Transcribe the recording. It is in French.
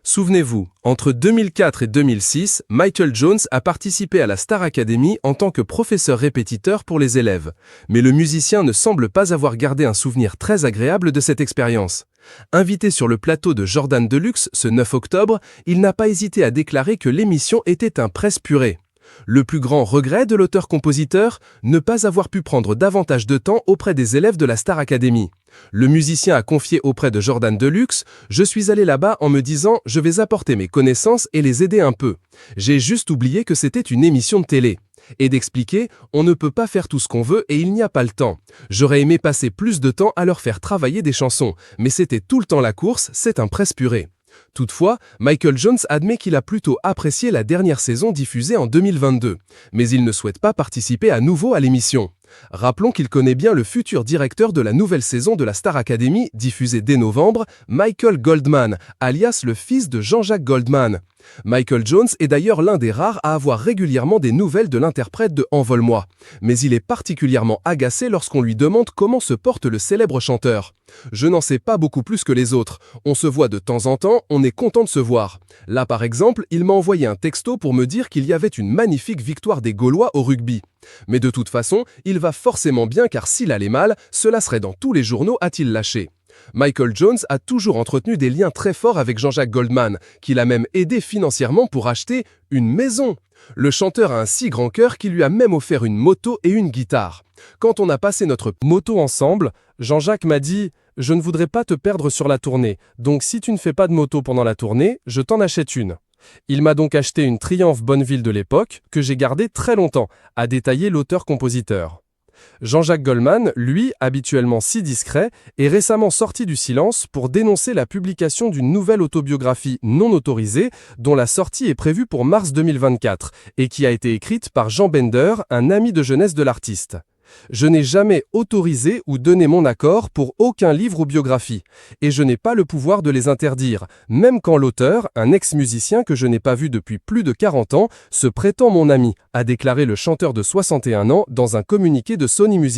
Souvenez-vous, entre 2004 et 2006, Michael Jones a participé à la Star Academy en tant que professeur répétiteur pour les élèves. Mais le musicien ne semble pas avoir gardé un souvenir très agréable de cette expérience. Invité sur le plateau de Jordan Deluxe ce 9 octobre, il n'a pas hésité à déclarer que l'émission était un presse-purée. Le plus grand regret de l'auteur-compositeur, ne pas avoir pu prendre davantage de temps auprès des élèves de la Star Academy. Le musicien a confié auprès de Jordan Deluxe « Je suis allé là-bas en me disant « je vais apporter mes connaissances et les aider un peu. J'ai juste oublié que c'était une émission de télé. » Et d'expliquer « on ne peut pas faire tout ce qu'on veut et il n'y a pas le temps. J'aurais aimé passer plus de temps à leur faire travailler des chansons, mais c'était tout le temps la course, c'est un presse-purée. » Toutefois, Michael Jones admet qu'il a plutôt apprécié la dernière saison diffusée en 2022, mais il ne souhaite pas participer à nouveau à l'émission. Rappelons qu'il connaît bien le futur directeur de la nouvelle saison de la Star Academy, diffusée dès novembre, Michael Goldman, alias le fils de Jean-Jacques Goldman. Michael Jones est d'ailleurs l'un des rares à avoir régulièrement des nouvelles de l'interprète de Envole-moi. Mais il est particulièrement agacé lorsqu'on lui demande comment se porte le célèbre chanteur. « Je n'en sais pas beaucoup plus que les autres. On se voit de temps en temps, on est content de se voir. Là par exemple, il m'a envoyé un texto pour me dire qu'il y avait une magnifique victoire des Gaulois au rugby. Mais de toute façon, il va forcément bien car s'il allait mal, cela serait dans tous les journaux, a-t-il lâché. » Michael Jones a toujours entretenu des liens très forts avec Jean-Jacques Goldman, qu'il a même aidé financièrement pour acheter une maison. Le chanteur a un si grand cœur qu'il lui a même offert une moto et une guitare. Quand on a passé notre moto ensemble, Jean-Jacques m'a dit « Je ne voudrais pas te perdre sur la tournée, donc si tu ne fais pas de moto pendant la tournée, je t'en achète une. » Il m'a donc acheté une Triumph Bonneville de l'époque, que j'ai gardée très longtemps, a détaillé l'auteur-compositeur. Jean-Jacques Goldman, lui, habituellement si discret, est récemment sorti du silence pour dénoncer la publication d'une nouvelle autobiographie non autorisée dont la sortie est prévue pour mars 2024 et qui a été écrite par Jean Bender, un ami de jeunesse de l'artiste. Je n'ai jamais autorisé ou donné mon accord pour aucun livre ou biographie, et je n'ai pas le pouvoir de les interdire, même quand l'auteur, un ex-musicien que je n'ai pas vu depuis plus de 40 ans, se prétend mon ami, a déclaré le chanteur de 61 ans dans un communiqué de Sony Music.